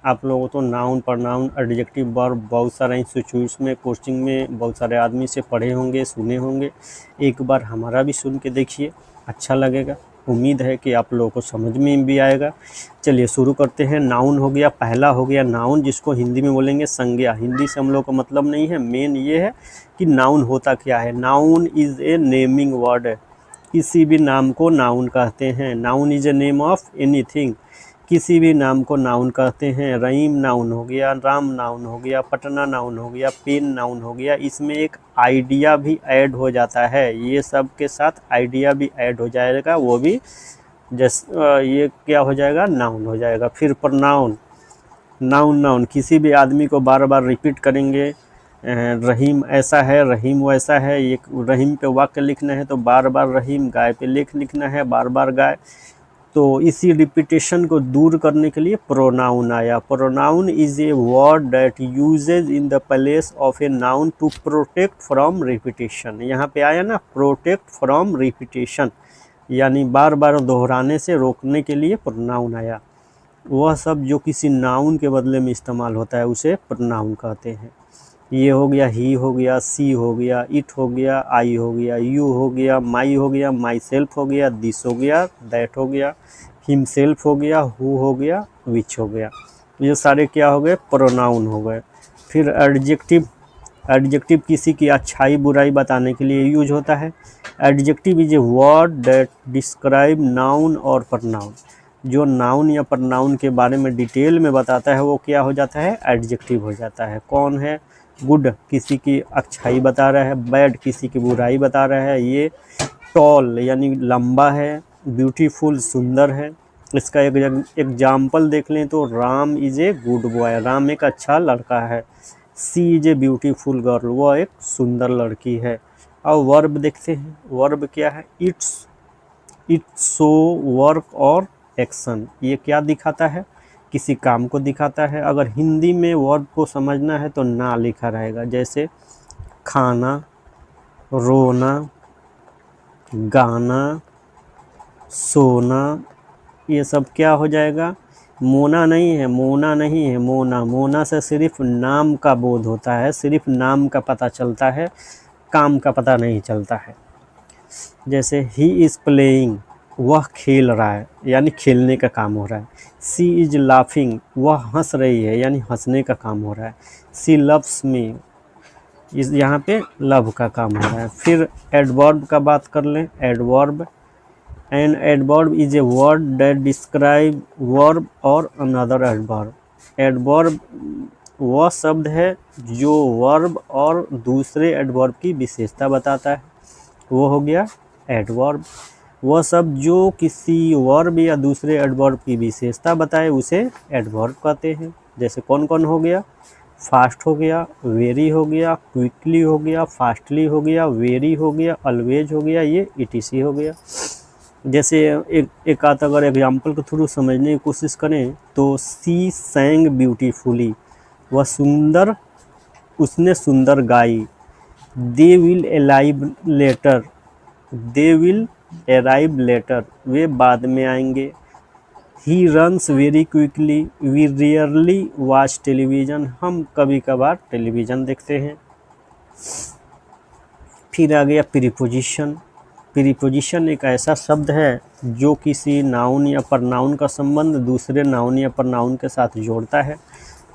आप लोगों तो नाउन प्रोनाउन एडजेक्टिव वर्ब बहुत सारे इंस्टीट्यूट्स में कोचिंग में बहुत सारे आदमी से पढ़े होंगे, सुने होंगे। एक बार हमारा भी सुन के देखिए, अच्छा लगेगा। उम्मीद है कि आप लोगों को समझ में भी आएगा। चलिए शुरू करते हैं। नाउन हो गया, पहला हो गया नाउन, जिसको हिंदी में बोलेंगे संज्ञा। हिंदी से हम लोग का मतलब नहीं है, मेन ये है कि नाउन होता क्या है। Noun is a naming word है, किसी भी नाम को नाउन कहते हैं। Noun is a name of anything, किसी भी नाम को नाउन कहते हैं। रहीम नाउन हो गया, राम नाउन हो गया, पटना नाउन हो गया, पेन नाउन हो गया। इसमें एक आइडिया भी ऐड हो जाता है, ये सब के साथ आइडिया भी ऐड हो जाएगा, वो भी ये क्या हो जाएगा, नाउन हो जाएगा। फिर प्रोनाउन, नाउन किसी भी आदमी को बार बार रिपीट करेंगे। रहीम ऐसा है, रहीम वैसा है। ये रहीम पे वाक्य लिखना है तो बार बार रहीम, गाय पे लेख लिखना है बार बार गाय। तो इसी रिपीटेशन को दूर करने के लिए प्रोनाउन आया। Pronoun is a word that uses in the place of a noun to protect from repetition. यहाँ पे आया ना, प्रोटेक्ट फ्रॉम रिपीटेशन, यानी बार बार दोहराने से रोकने के लिए प्रोनाउन आया। वह सब जो किसी नाउन के बदले में इस्तेमाल होता है उसे प्रोनाउन कहते हैं। ये हो गया, ही हो गया, सी हो गया, इट हो गया, आई हो गया, यू हो गया, माई हो गया, माई सेल्फ हो गया, दिस हो गया, दैट हो गया, हिम सेल्फ हो गया, हु हो गया, विच हो गया। ये सारे क्या हो गए, प्रोनाउन हो गए। फिर एडजेक्टिव, एडजेक्टिव किसी की अच्छाई बुराई बताने के लिए यूज होता है। Adjective is a word that describe noun और प्रोनाउन। जो नाउन या प्रोनाउन के बारे में डिटेल में बताता है वो क्या हो जाता है, एडजेक्टिव हो जाता है। कौन है, गुड किसी की अच्छाई बता रहा है, बैड किसी की बुराई बता रहा है। ये टॉल यानी लंबा है, ब्यूटीफुल सुंदर है। इसका एक एग्जाम्पल देख लें तो Ram is a good boy, Ram एक अच्छा लड़का है। सी इज़ ए ब्यूटीफुल गर्ल, वह एक सुंदर लड़की है। अब वर्ब देखते हैं, वर्ब क्या है, इट्स, इट्स शो वर्क और एक्शन। ये क्या दिखाता है, किसी काम को दिखाता है। अगर हिंदी में वर्ब को समझना है तो ना लिखा रहेगा, जैसे खाना, रोना, गाना, सोना, ये सब क्या हो जाएगा, मोना नहीं है, मोना नहीं है, मोना। मोना से सिर्फ नाम का बोध होता है, सिर्फ नाम का पता चलता है, काम का पता नहीं चलता है। जैसे ही इज़ प्लेइंग, वह खेल रहा है, यानी खेलने का काम हो रहा है। सी इज़ लाफिंग, वह हंस रही है, यानी हंसने का काम हो रहा है। सी लव्स मी, इस यहाँ पे लव का काम हो रहा है। फिर एडवर्ब का बात कर लें, adverb, an adverb is a word that describe verb और अनदर एडवर्ब। एडवर्ब वह शब्द है जो वर्ब और दूसरे एडवर्ब की विशेषता बताता है, वो हो गया एडवर्ब। वह शब्द जो किसी वर्ब या दूसरे एडवर्ब की विशेषता बताए उसे एडवर्ब कहते हैं। जैसे कौन कौन हो गया, फास्ट हो गया, वेरी हो गया, क्विकली हो गया, फास्टली हो गया, वेरी हो गया, ऑलवेज हो गया, ये ईटीसी हो गया। जैसे एक आध अगर एग्जाम्पल के थ्रू समझने की कोशिश करें तो सी सैंग ब्यूटीफुली, वह सुंदर, उसने सुंदर गाई। They will arrive later, they will arrive later, वे बाद में आएंगे। He runs very quickly, we rarely watch television, हम कभी कभार टेलीविज़न देखते हैं। फिर आ गया प्रीपोजिशन। प्रीपोजिशन एक ऐसा शब्द है जो किसी नाउन या प्रोनाउन का संबंध दूसरे नाउन या प्रोनाउन के साथ जोड़ता है।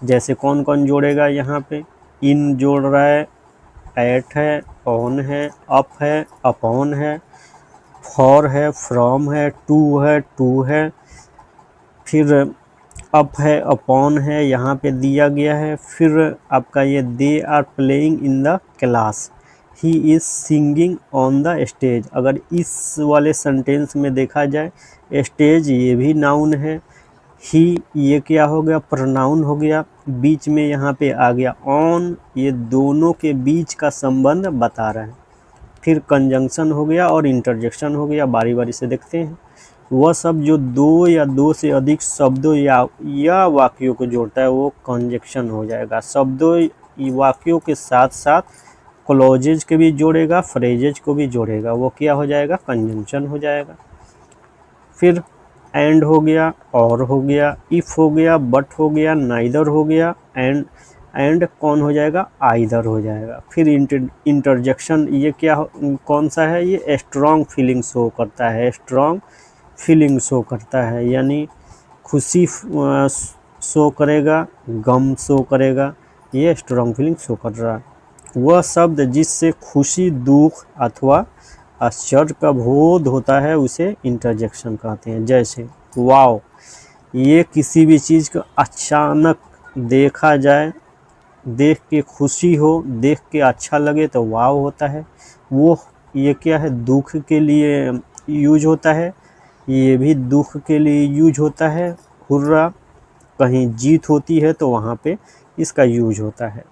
जैसे कौन कौन जोड़ेगा, यहाँ पे इन जोड़ रहा है, एट है, ऑन है, अप है, अपॉन है, फॉर है, फ्रॉम है, टू है, फिर अप है, अपॉन है, यहाँ पे दिया गया है। फिर आपका ये they are playing in the class, he is singing on the stage. अगर इस वाले सेंटेंस में देखा जाए, स्टेज ये भी नाउन है, ही ये क्या हो गया, प्रोनाउन हो गया। बीच में यहाँ पे आ गया ऑन, ये दोनों के बीच का संबंध बता रहा है। फिर कंजंक्शन हो गया और इंटरजेक्शन हो गया, बारी बारी से देखते हैं। वह सब जो दो या दो से अधिक शब्दों या वाक्यों को जोड़ता है वो कंजंक्शन हो जाएगा। शब्दों वाक्यों के साथ साथ क्लॉजेज के भी जोड़ेगा, फ्रेजेज को भी जोड़ेगा, वो क्या हो जाएगा, कंजंक्शन हो जाएगा। फिर एंड हो गया, और हो गया, इफ़ हो गया, बट हो गया, नाइदर हो गया, एंड कौन हो जाएगा, आइदर हो जाएगा। फिर इंटरजेक्शन, ये क्या कौन सा है, ये स्ट्रॉन्ग फीलिंग शो करता है, स्ट्रॉन्ग फीलिंग शो करता है, यानी खुशी शो करेगा, गम शो करेगा, ये स्ट्रॉन्ग फीलिंग शो कर रहा है। वह शब्द जिससे खुशी, दुख अथवा आश्चर्य का बोध होता है उसे इंटरजेक्शन कहते हैं। जैसे वाव, ये किसी भी चीज़ को अचानक देखा जाए, देख के खुशी हो, देख के अच्छा लगे तो वाव होता है। वो ये क्या है, दुख के लिए यूज होता है, ये भी दुख के लिए यूज होता है। हुर्रा, कहीं जीत होती है तो वहाँ पे इसका यूज होता है।